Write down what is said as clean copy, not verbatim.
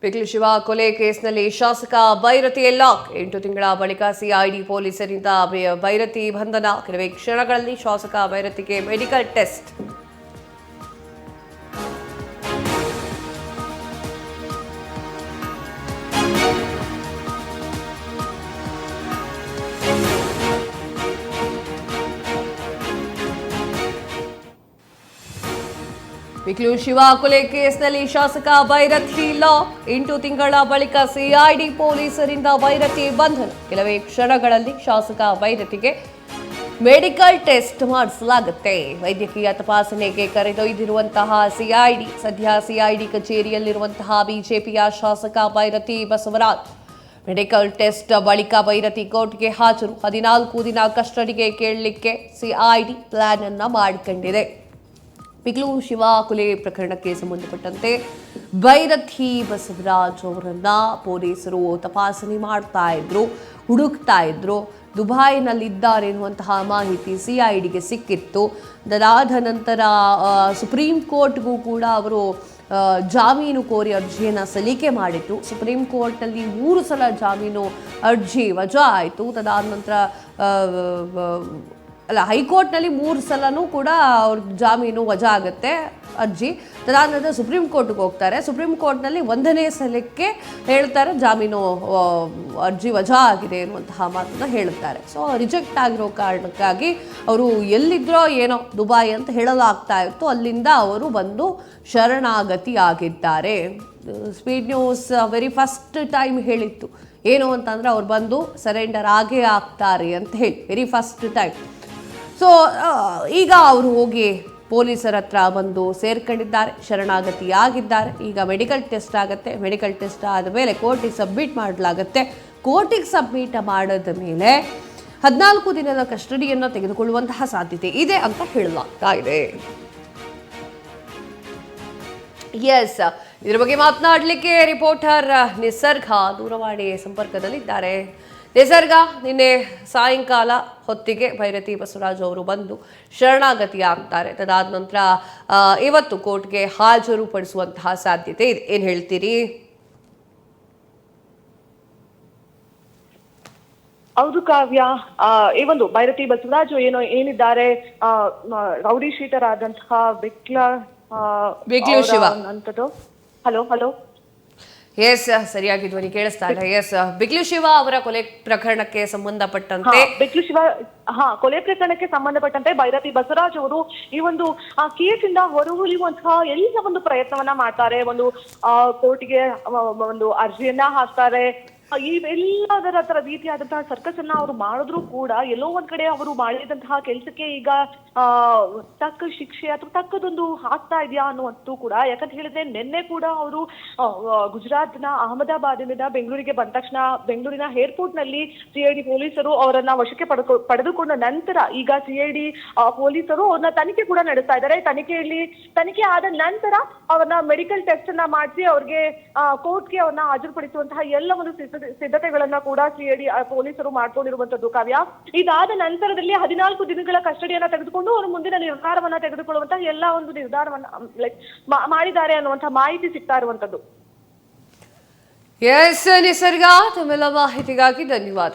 ಪಿಕ್ಲಿ ಶಿವ ಕೊಲೆ ಕೇಸ್ನಲ್ಲಿ ಶಾಸಕ ಭೈರತಿ ಲಾಕ್ 8 ತಿಂಗಳ ಬಳಿಕ ಸಿಐಡಿ ಪೊಲೀಸರಿಂದ ಭೈರತಿ ಬಂಧನ. ಕೆಲವೇ ಕ್ಷಣಗಳಲ್ಲಿ ಶಾಸಕ ಭೈರತಿಗೆ ಮೆಡಿಕಲ್ ಟೆಸ್ಟ್. ಪಿಕ್ಲು ಶಿವ ಕೊಲೆ ಕೇಸ್ನಲ್ಲಿ ಶಾಸಕ ಭೈರತಿ ಲಾಕ್ 8 ತಿಂಗಳ ಬಳಿಕ ಸಿಐಡಿ ಪೊಲೀಸರಿಂದ ಭೈರತಿ ಬಂಧನ. ಕೆಲವೇ ಕ್ಷಣಗಳಲ್ಲಿ ಶಾಸಕ ಭೈರತಿಗೆ ಮೆಡಿಕಲ್ ಟೆಸ್ಟ್ ಮಾಡಿಸಲಾಗುತ್ತೆ. ವೈದ್ಯಕೀಯ ತಪಾಸಣೆಗೆ ಕರೆದೊಯ್ದಿರುವಂತಹ ಸಿಐಡಿ ಸದ್ಯ ಸಿಐಡಿ ಕಚೇರಿಯಲ್ಲಿರುವಂತಹ ಬಿಜೆಪಿಯ ಶಾಸಕ ಭೈರತಿ ಬಸವರಾಜ್ ಮೆಡಿಕಲ್ ಟೆಸ್ಟ್ ಬಳಿಕ ಭೈರತಿ ಕೋರ್ಟ್ಗೆ ಹಾಜರು. 14 ದಿನ ಕಸ್ಟಡಿಗೆ ಕೇಳಲಿಕ್ಕೆ ಸಿಐಡಿ ಪ್ಲಾನ್ ಅನ್ನ ಮಾಡಿಕೊಂಡಿದೆ. ಪಿಕ್ಲು ಶಿವ ಕೊಲೆ ಪ್ರಕರಣಕ್ಕೆ ಸಂಬಂಧಪಟ್ಟಂತೆ ಭೈರತಿ ಬಸವರಾಜ್ ಅವರನ್ನ ಪೊಲೀಸರು ತಪಾಸಣೆ ಹುಡುಕ್ತಾ ಇದ್ರು. ದುಬೈನಲ್ಲಿದ್ದಾರೆ ಎನ್ನುವಂತಹ ಮಾಹಿತಿ ಸಿಐಡಿಗೆ ಸಿಕ್ಕಿತ್ತು. ಅದಾದ ನಂತರ ಸುಪ್ರೀಂ ಕೋರ್ಟ್ಗೂ ಕೂಡ ಅವರು ಜಾಮೀನು ಕೋರಿ ಅರ್ಜಿಯನ್ನು ಸಲ್ಲಿಕೆ ಮಾಡಿದ್ರು. ಸುಪ್ರೀಂ ಕೋರ್ಟ್ನಲ್ಲಿ 3 ಸಲ ಜಾಮೀನು ಅರ್ಜಿ ವಜಾ ಆಯಿತು. ತದಾದ ನಂತರ ಹೈಕೋರ್ಟ್ನಲ್ಲಿ 3 ಸಲನೂ ಕೂಡ ಅವ್ರ ಜಾಮೀನು ವಜಾ ಆಗುತ್ತೆ ಅರ್ಜಿ. ತದಾದ ನಂತರ ಸುಪ್ರೀಂ ಕೋರ್ಟ್ಗೆ ಹೋಗ್ತಾರೆ. ಸುಪ್ರೀಂ ಕೋರ್ಟ್ನಲ್ಲಿ 1ನೇ ಸಲಕ್ಕೆ ಹೇಳ್ತಾರೆ ಜಾಮೀನು ಅರ್ಜಿ ವಜಾ ಆಗಿದೆ ಎನ್ನುವಂತಹ ಮಾತನ್ನು ಹೇಳುತ್ತಾರೆ. ಸೊ ರಿಜೆಕ್ಟ್ ಆಗಿರೋ ಕಾರಣಕ್ಕಾಗಿ ಅವರು ಎಲ್ಲಿದ್ರೋ ಏನೋ ದುಬೈ ಅಂತ ಹೇಳಲಾಗ್ತಾ ಇತ್ತು. ಅಲ್ಲಿಂದ ಅವರು ಬಂದು ಶರಣಾಗತಿ ಆಗಿದ್ದಾರೆ. Speed news very first time ಹೇಳಿತ್ತು ಏನು ಅಂತಂದರೆ ಅವ್ರು ಬಂದು ಸರೆಂಡರ್ ಆಗೇ ಆಗ್ತಾರೆ ಅಂತ ಹೇಳಿ ವೆರಿ ಫಸ್ಟ್ ಟೈಮ್. ಸೊ ಈಗ ಅವರು ಹೋಗಿ ಪೊಲೀಸರ ಹತ್ರ ಬಂದು ಸೇರ್ಕೊಂಡಿದ್ದಾರೆ, ಶರಣಾಗತಿ ಆಗಿದ್ದಾರೆ. ಈಗ ಮೆಡಿಕಲ್ ಟೆಸ್ಟ್ ಆಗುತ್ತೆ. ಮೆಡಿಕಲ್ ಟೆಸ್ಟ್ ಆದ ಮೇಲೆ ಕೋರ್ಟಿಗೆ ಸಬ್ಮಿಟ್ ಮಾಡಲಾಗುತ್ತೆ. ಕೋರ್ಟಿಗೆ ಸಬ್ಮಿಟ್ ಮಾಡಿದ ಮೇಲೆ 14 ದಿನದ ಕಸ್ಟಡಿಯನ್ನು ತೆಗೆದುಕೊಳ್ಳುವಂತಹ ಸಾಧ್ಯತೆ ಇದೆ ಅಂತ ಹೇಳಲಾಗ್ತಾ ಇದೆ. ಎಸ್, ಇದರ ಬಗ್ಗೆ ಮಾತನಾಡಲಿಕ್ಕೆ ರಿಪೋರ್ಟರ್ ನಿಸರ್ಗ ದೂರವಾಣಿ ಸಂಪರ್ಕದಲ್ಲಿದ್ದಾರೆ. ನಿಸರ್ಗ, ನಿನ್ನೆ ಸಾಯಂಕಾಲ ಹೊತ್ತಿಗೆ ಭೈರತಿ ಬಸವರಾಜ್ ಅವರು ಬಂದು ಶರಣಾಗತಿ ಆಗ್ತಾರೆ. ತದಾದ ನಂತರ ಇವತ್ತು ಕೋರ್ಟ್ಗೆ ಹಾಜರುಪಡಿಸುವಂತಹ ಸಾಧ್ಯತೆ ಇದೆ. ಏನು ಹೇಳ್ತೀರಿ? ಹೌದು ಕಾವ್ಯ, ಈ ಒಂದು ಭೈರತಿ ಬಸವರಾಜ್ ಏನಿದ್ದಾರೆ ರೌಡಿ ಶೀಟರ್ ಆದಂತಹ ಬಿಕ್ಲು ಶಿವ ಅಂತದ್ದು. ಹಲೋ ಎಸ್, ಸರಿಯಾಗಿ ಧ್ವನಿ ಕೇಳಿಸ್ತಾ ಇಲ್ಲ. ಎಸ್, ಬಿಕ್ಲು ಶಿವ ಅವರ ಕೊಲೆ ಪ್ರಕರಣಕ್ಕೆ ಸಂಬಂಧಪಟ್ಟಂತೆ ಕೊಲೆ ಪ್ರಕರಣಕ್ಕೆ ಸಂಬಂಧಪಟ್ಟಂತೆ ಭೈರತಿ ಬಸವರಾಜ್ ಅವರು ಈ ಒಂದು ಕೇಸಿಂದ ಹೊರಗುಳಿಯುವಂತಹ ಎಲ್ಲ ಒಂದು ಪ್ರಯತ್ನವನ್ನ ಮಾಡ್ತಾರೆ. ಒಂದು ಕೋರ್ಟ್ಗೆ ಒಂದು ಅರ್ಜಿಯನ್ನ ಹಾಕ್ತಾರೆ. ಈ ಎಲ್ಲದರ ರೀತಿಯಾದಂತಹ ಸರ್ಕಸ್ ಅನ್ನ ಅವರು ಮಾಡಿದ್ರು ಕೂಡ ಎಲ್ಲೋ ಒಂದ್ ಕಡೆ ಅವರು ಮಾಡಿದಂತಹ ಕೆಲಸಕ್ಕೆ ಈಗ ತಕ್ಕ ಶಿಕ್ಷೆ ಅಥವಾ ತಕ್ಕದೊಂದು ಆಗ್ತಾ ಇದೆಯಾ ಅನ್ನುವಂತೂ ಕೂಡ. ಯಾಕಂತ ಹೇಳಿದ್ರೆ ನಿನ್ನೆ ಕೂಡ ಅವರು ಗುಜರಾತ್ನ ಅಹಮದಾಬಾದ್ನಿಂದ ಬೆಂಗಳೂರಿಗೆ ಬಂದ ತಕ್ಷಣ ಬೆಂಗಳೂರಿನ ಏರ್ಪೋರ್ಟ್ ನಲ್ಲಿ ಸಿಐಡಿ ಪೊಲೀಸರು ಅವರನ್ನ ವಶಕ್ಕೆ ಪಡೆದುಕೊಂಡ ನಂತರ ಈಗ ಸಿಐಡಿ ಪೊಲೀಸರು ಅವ್ರನ್ನ ತನಿಖೆ ಕೂಡ ನಡೆಸ್ತಾ ಇದ್ದಾರೆ. ತನಿಖೆ ಆದ ನಂತರ ಅವ್ರನ್ನ ಮೆಡಿಕಲ್ ಟೆಸ್ಟ್ ಅನ್ನ ಮಾಡಿಸಿ ಅವ್ರಿಗೆ ಕೋರ್ಟ್ಗೆ ಅವ್ರನ್ನ ಹಾಜರುಪಡಿಸುವಂತಹ ಎಲ್ಲ ಒಂದು ಸಿದ್ಧತೆಗಳನ್ನ ಕೂಡ ಸಿಐಡಿ ಪೊಲೀಸರು ಮಾಡ್ಕೊಂಡಿರುವಂತದ್ದು ಕಾವ್ಯ. ಇದಾದ ನಂತರದಲ್ಲಿ 14 ದಿನಗಳ ಕಸ್ಟಡಿಯನ್ನ ತೆಗೆದುಕೊಂಡು ಅವರು ಮುಂದಿನ ನಿರ್ಧಾರವನ್ನ ತೆಗೆದುಕೊಳ್ಳುವಂತಹ ಎಲ್ಲ ಒಂದು ನಿರ್ಧಾರವನ್ನ ಮಾಡಿದ್ದಾರೆ ಅನ್ನುವಂತಹ ಮಾಹಿತಿ ಸಿಗ್ತಾ ಇರುವಂತದ್ದು. ಎಸ್ ನಿಸರ್ಗ, ತಮ್ಮೆಲ್ಲ ಮಾಹಿತಿಗಾಗಿ ಧನ್ಯವಾದ.